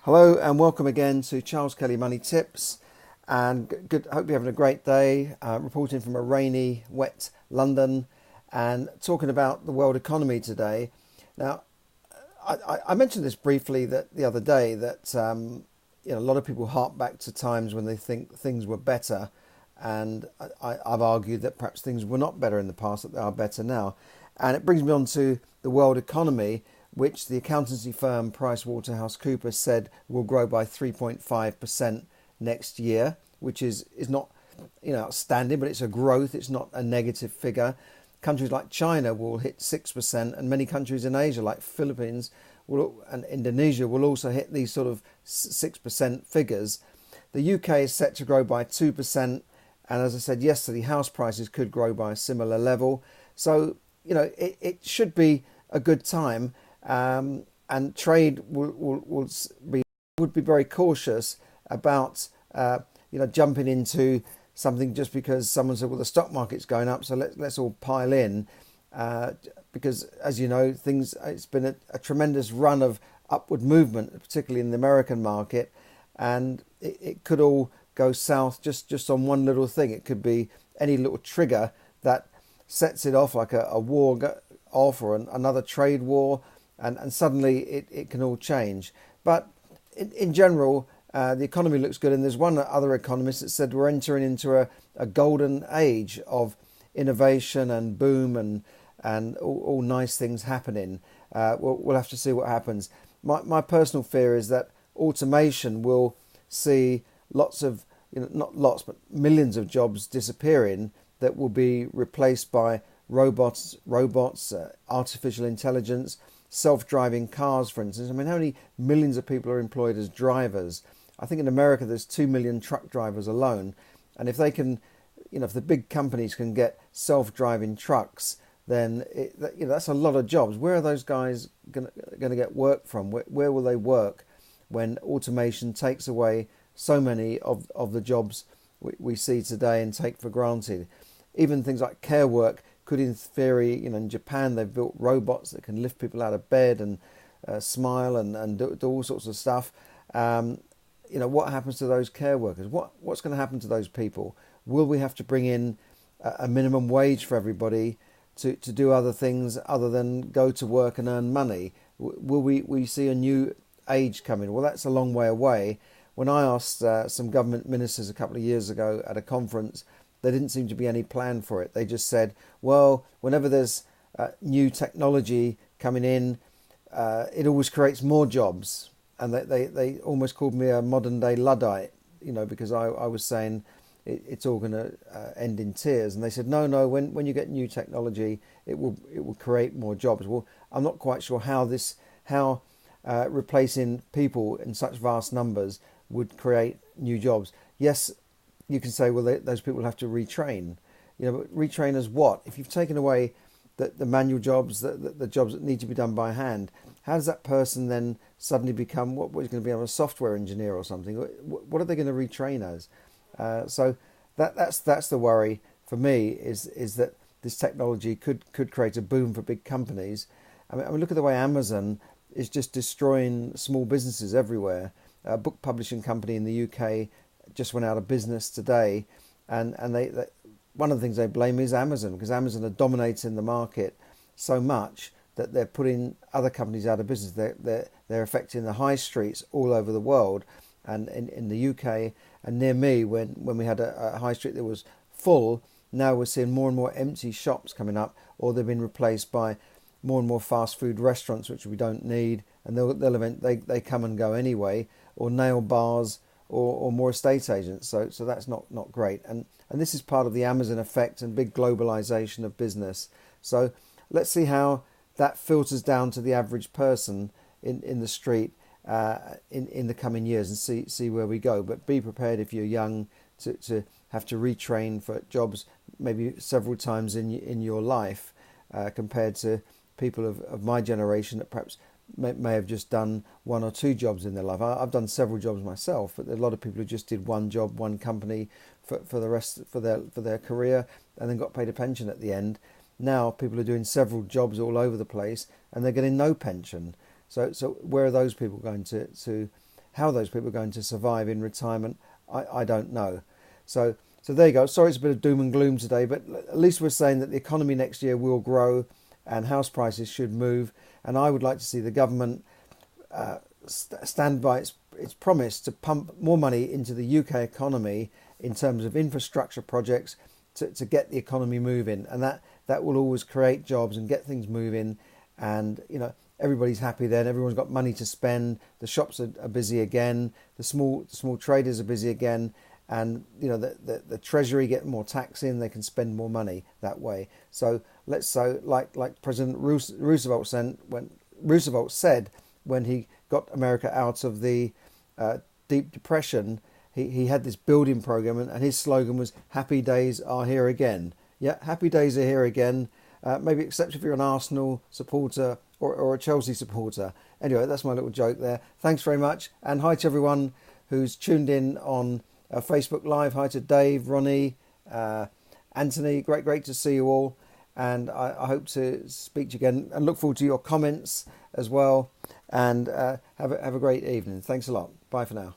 Hello and welcome again to Charles Kelly Money Tips. And good. Hope you're having a great day. Reporting from a rainy, wet London, and talking about the world economy today. Now, I mentioned this briefly the other day that a lot of people hark back to times when they think things were better, and I've argued that perhaps things were not better in the past; that they are better now. And it brings me on to the world economy, which the accountancy firm PricewaterhouseCoopers said will grow by 3.5% next year, which is not outstanding, but it's a growth. It's not a negative figure. Countries like China will hit 6%, and many countries in Asia, like Philippines and Indonesia, will also hit these sort of 6% figures. The UK is set to grow by 2%, and as I said yesterday, house prices could grow by a similar level. So, it should be a good time. And trade would be very cautious about jumping into something just because someone said, well, the stock market's going up, so let's all pile in, because as you know, it's been a tremendous run of upward movement, particularly in the American market, and it could all go south just on one little thing. It could be any little trigger that sets it off, like a war off or another trade war. And suddenly it can all change. But in general, the economy looks good. And there's one other economist that said we're entering into a golden age of innovation and boom and all nice things happening. We'll have to see what happens. My personal fear is that automation will see lots of, not lots, but millions of jobs disappearing that will be replaced by robots, artificial intelligence, self-driving cars, for instance. I mean, how many millions of people are employed as drivers? I think in America there's 2 million truck drivers alone. And if they can, if the big companies can get self-driving trucks, then that's a lot of jobs. Where are those guys going to get work from? Where will they work when automation takes away so many of the jobs we see today and take for granted? Even things like care work could, in theory, in Japan they've built robots that can lift people out of bed and smile and do all sorts of stuff. What happens to those care workers? What's going to happen to those people? Will we have to bring in a minimum wage for everybody to do other things other than go to work and earn money? Will we see a new age coming? Well, that's a long way away. When I asked some government ministers a couple of years ago at a conference, there didn't seem to be any plan for it. They just said, well, whenever there's new technology coming in, it always creates more jobs. And they almost called me a modern day Luddite, because I was saying it's all going to end in tears. And they said, no, when you get new technology, it will create more jobs. Well, I'm not quite sure how replacing people in such vast numbers would create new jobs. Yes, you can say, well, those people have to retrain. But retrain as what? If you've taken away the manual jobs, the jobs that need to be done by hand, how does that person then suddenly become what is going to be a software engineer or something? What are they going to retrain as? So that's the worry for me, is that this technology could create a boom for big companies. I mean, look at the way Amazon is just destroying small businesses everywhere. A book publishing company in the UK just went out of business today, and they one of the things they blame is Amazon, because Amazon are dominating the market so much that they're putting other companies out of business. They're affecting the high streets all over the world, and in the UK and near me, when we had a high street that was full, now we're seeing more and more empty shops coming up, or they've been replaced by more and more fast food restaurants, which we don't need, and they come and go anyway, or nail bars, or more estate agents. So that's not great. And this is part of the Amazon effect and big globalization of business. So let's see how that filters down to the average person in the street in the coming years, and see where we go. But be prepared if you're young to have to retrain for jobs maybe several times in your life, compared to people of my generation that perhaps may have just done one or two jobs in their life. I've done several jobs myself, but there are a lot of people who just did one job, one company for the rest for their career, and then got paid a pension at the end. Now people are doing several jobs all over the place, and they're getting no pension. So where are those people going to how those people are going to survive in retirement, I don't know. So there you go. Sorry it's a bit of doom and gloom today, but at least we're saying that the economy next year will grow and house prices should move. And I would like to see the government stand by its promise to pump more money into the UK economy in terms of infrastructure projects to get the economy moving. And that will always create jobs and get things moving. And, everybody's happy then. Everyone's got money to spend. The shops are busy again. The small traders are busy again. And, the Treasury get more tax in. They can spend more money that way. So like President Roosevelt said when he got America out of the Deep Depression, he had this building program, and his slogan was "Happy days are here again." Yeah, happy days are here again. Maybe except if you're an Arsenal supporter or a Chelsea supporter. Anyway, that's my little joke there. Thanks very much, and hi to everyone who's tuned in on Facebook Live. Hi to Dave, Ronnie, Anthony. Great to see you all, and I hope to speak to you again, and look forward to your comments as well. And have a great evening. Thanks a lot. Bye for now.